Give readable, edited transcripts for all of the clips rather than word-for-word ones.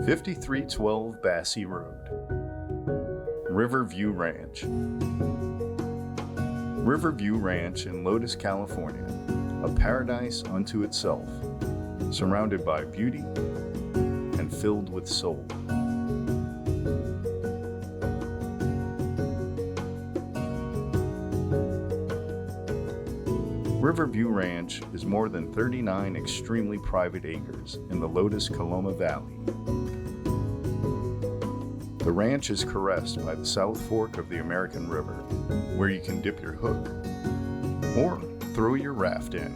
5312 Bassey Road, Riverview Ranch. Riverview Ranch in Lotus, California, a paradise unto itself, surrounded by beauty and filled with soul. Riverview Ranch is more than 39 extremely private acres in the Lotus Coloma Valley. The ranch is caressed by the South Fork of the American River, where you can dip your hook or throw your raft in.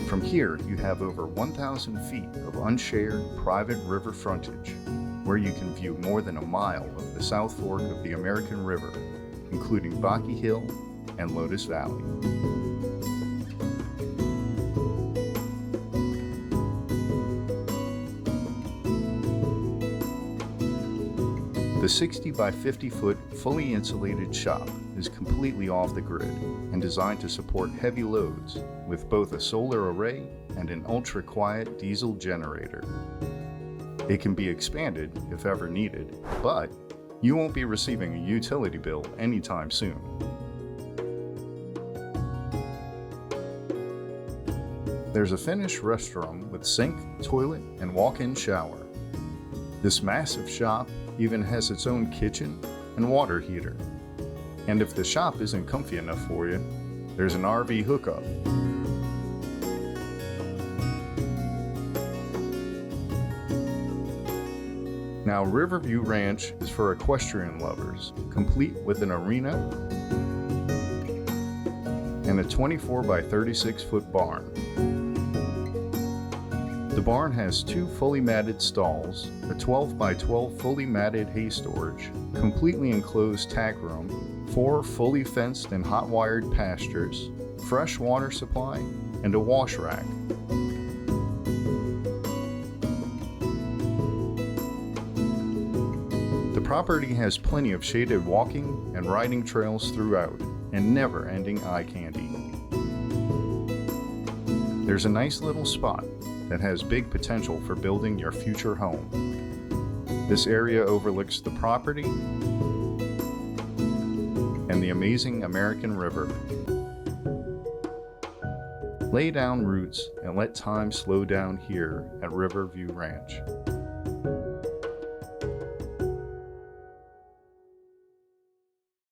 From here, you have over 1,000 feet of unshared private river frontage, where you can view more than a mile of the South Fork of the American River, including Baki Hill and Lotus Valley. The 60 by 50 foot fully insulated shop is completely off the grid and designed to support heavy loads with both a solar array and an ultra-quiet diesel generator. It can be expanded if ever needed, but you won't be receiving a utility bill anytime soon. There's a finished restroom with sink, toilet, and walk-in shower. This massive shop even has its own kitchen and water heater. And if the shop isn't comfy enough for you, there's an RV hookup. Now, Riverview Ranch is for equestrian lovers, complete with an arena and a 24 by 36 foot barn. The barn has 2 fully matted stalls, a 12 by 12 fully matted hay storage, completely enclosed tack room, 4 fully fenced and hot wired pastures, fresh water supply, and a wash rack. The property has plenty of shaded walking and riding trails throughout, and never-ending eye candy. There's a nice little spot that has big potential for building your future home. This area overlooks the property and the amazing American River. Lay down roots and let time slow down here at Riverview Ranch.